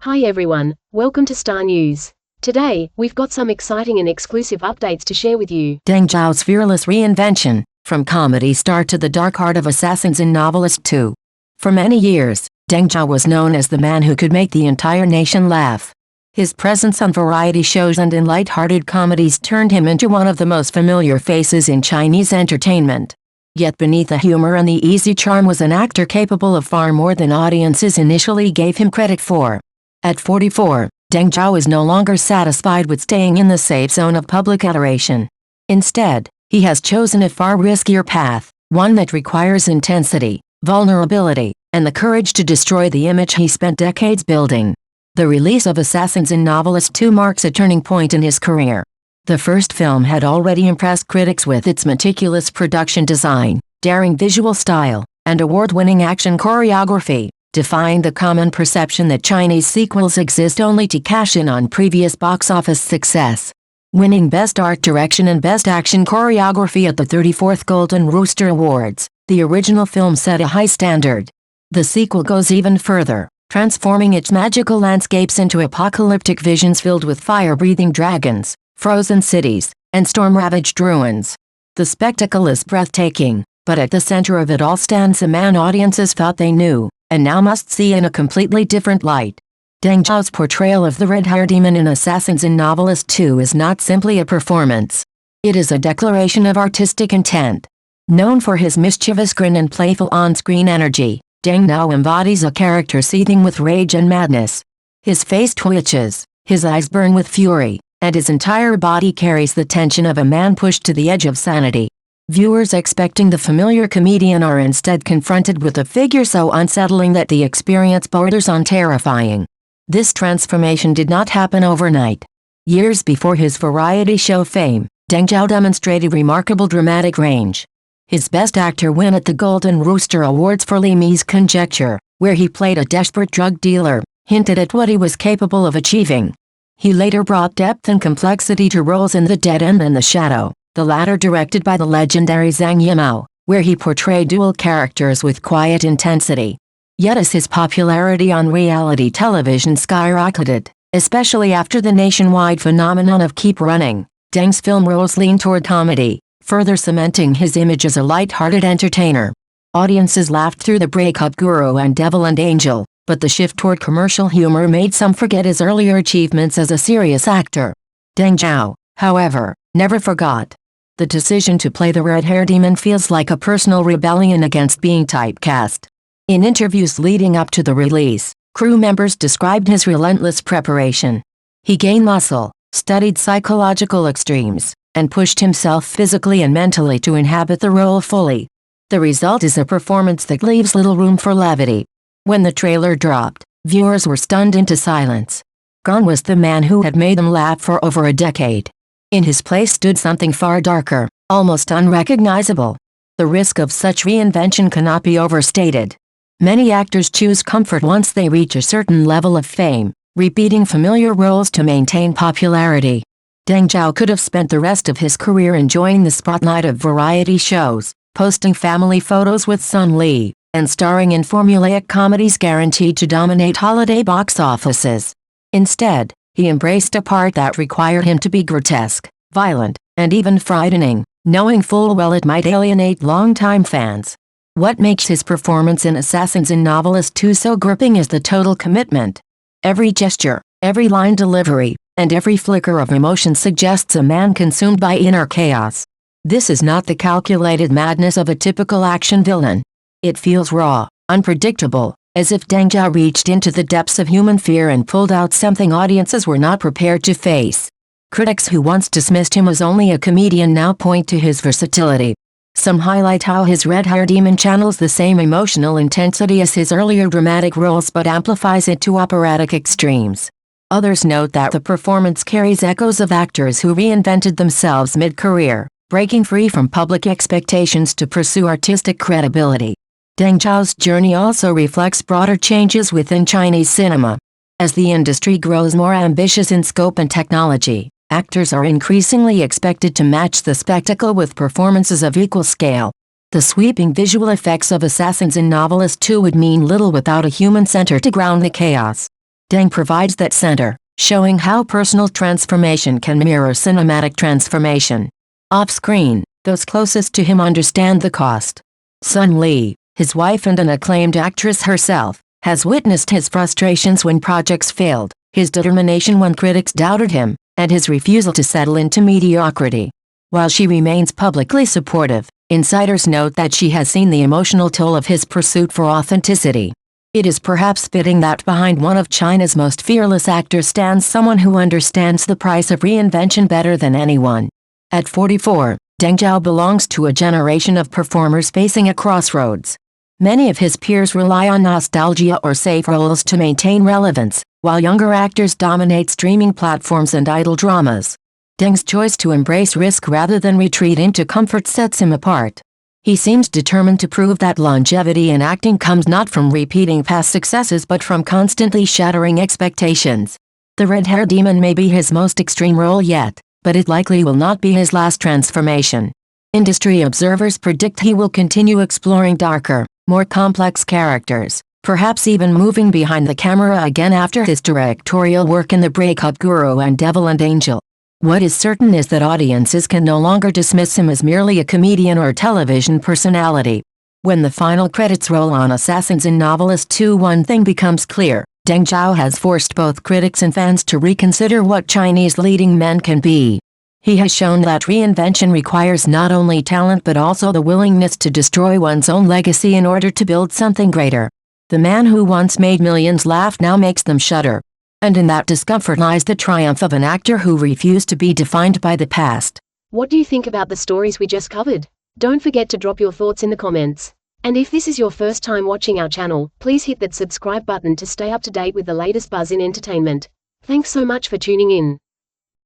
Hi everyone, welcome to Star News. Today, we've got some exciting and exclusive updates to share with you. Deng Chao's fearless reinvention, from comedy star to the dark heart of assassins in Novelist 2. For many years, Deng Chao was known as the man who could make the entire nation laugh. His presence on variety shows and in light-hearted comedies turned him into one of the most familiar faces in Chinese entertainment. Yet beneath the humor and the easy charm was an actor capable of far more than audiences initially gave him credit for. At 44, Deng Chao is no longer satisfied with staying in the safe zone of public adoration. Instead, he has chosen a far riskier path, one that requires intensity, vulnerability, and the courage to destroy the image he spent decades building. The release of Assassins in Novelist 2 marks a turning point in his career. The first film had already impressed critics with its meticulous production design, daring visual style, and award-winning action choreography, defying the common perception that Chinese sequels exist only to cash in on previous box office success. Winning Best Art Direction and Best Action Choreography at the 34th Golden Rooster Awards, the original film set a high standard. The sequel goes even further, transforming its magical landscapes into apocalyptic visions filled with fire-breathing dragons, frozen cities, and storm-ravaged ruins. The spectacle is breathtaking, but at the center of it all stands a man audiences thought they knew, and now must see in a completely different light. Deng Chao's portrayal of the red-haired demon in Assassins in Novelist 2 is not simply a performance. It is a declaration of artistic intent. Known for his mischievous grin and playful on-screen energy, Deng now embodies a character seething with rage and madness. His face twitches, his eyes burn with fury, and his entire body carries the tension of a man pushed to the edge of sanity. Viewers expecting the familiar comedian are instead confronted with a figure so unsettling that the experience borders on terrifying. This transformation did not happen overnight. Years before his variety show fame, Deng Chao demonstrated remarkable dramatic range. His Best Actor win at the Golden Rooster Awards for Li Mi's Conjecture, where he played a desperate drug dealer, hinted at what he was capable of achieving. He later brought depth and complexity to roles in The Dead End and The Shadow, the latter directed by the legendary Zhang Yimou, where he portrayed dual characters with quiet intensity. Yet as his popularity on reality television skyrocketed, especially after the nationwide phenomenon of Keep Running, Deng's film roles lean toward comedy, further cementing his image as a light-hearted entertainer. Audiences laughed through The Breakup Guru and Devil and Angel, but the shift toward commercial humor made some forget his earlier achievements as a serious actor. Deng Chao, however, never forgot. The decision to play the red-haired demon feels like a personal rebellion against being typecast. In interviews leading up to the release, crew members described his relentless preparation. He gained muscle, studied psychological extremes, and pushed himself physically and mentally to inhabit the role fully. The result is a performance that leaves little room for levity. When the trailer dropped, viewers were stunned into silence. Gone was the man who had made them laugh for over a decade. In his place stood something far darker, almost unrecognizable. The risk of such reinvention cannot be overstated. Many actors choose comfort once they reach a certain level of fame, repeating familiar roles to maintain popularity. Deng Chao could have spent the rest of his career enjoying the spotlight of variety shows, posting family photos with Sun Li, and starring in formulaic comedies guaranteed to dominate holiday box offices. Instead, he embraced a part that required him to be grotesque, violent, and even frightening, knowing full well it might alienate longtime fans. What makes his performance in Assassins in Novelist 2 so gripping is the total commitment. Every gesture, every line delivery, and every flicker of emotion suggests a man consumed by inner chaos. This is not the calculated madness of a typical action villain. It feels raw, unpredictable, as if Deng Chao reached into the depths of human fear and pulled out something audiences were not prepared to face. Critics who once dismissed him as only a comedian now point to his versatility. Some highlight how his red-haired demon channels the same emotional intensity as his earlier dramatic roles but amplifies it to operatic extremes. Others note that the performance carries echoes of actors who reinvented themselves mid-career, breaking free from public expectations to pursue artistic credibility. Deng Chao's journey also reflects broader changes within Chinese cinema. As the industry grows more ambitious in scope and technology, actors are increasingly expected to match the spectacle with performances of equal scale. The sweeping visual effects of Assassins in Novelist 2 would mean little without a human center to ground the chaos. Deng provides that center, showing how personal transformation can mirror cinematic transformation. Off-screen, those closest to him understand the cost. Sun Li, his wife and an acclaimed actress herself, has witnessed his frustrations when projects failed, his determination when critics doubted him, and his refusal to settle into mediocrity. While she remains publicly supportive, insiders note that she has seen the emotional toll of his pursuit for authenticity. It is perhaps fitting that behind one of China's most fearless actors stands someone who understands the price of reinvention better than anyone. At 44, Deng Chao belongs to a generation of performers facing a crossroads. Many of his peers rely on nostalgia or safe roles to maintain relevance, while younger actors dominate streaming platforms and idol dramas. Deng's choice to embrace risk rather than retreat into comfort sets him apart. He seems determined to prove that longevity in acting comes not from repeating past successes but from constantly shattering expectations. The red-hair demon may be his most extreme role yet, but it likely will not be his last transformation. Industry observers predict he will continue exploring darker, more complex characters, perhaps even moving behind the camera again after his directorial work in The Breakup Guru and Devil and Angel. What is certain is that audiences can no longer dismiss him as merely a comedian or television personality. When the final credits roll on Assassins in Novelist 2, one thing becomes clear: Deng Chao has forced both critics and fans to reconsider what Chinese leading men can be. He has shown that reinvention requires not only talent but also the willingness to destroy one's own legacy in order to build something greater. The man who once made millions laugh now makes them shudder. And in that discomfort lies the triumph of an actor who refused to be defined by the past. What do you think about the stories we just covered? Don't forget to drop your thoughts in the comments. And if this is your first time watching our channel, please hit that subscribe button to stay up to date with the latest buzz in entertainment. Thanks so much for tuning in.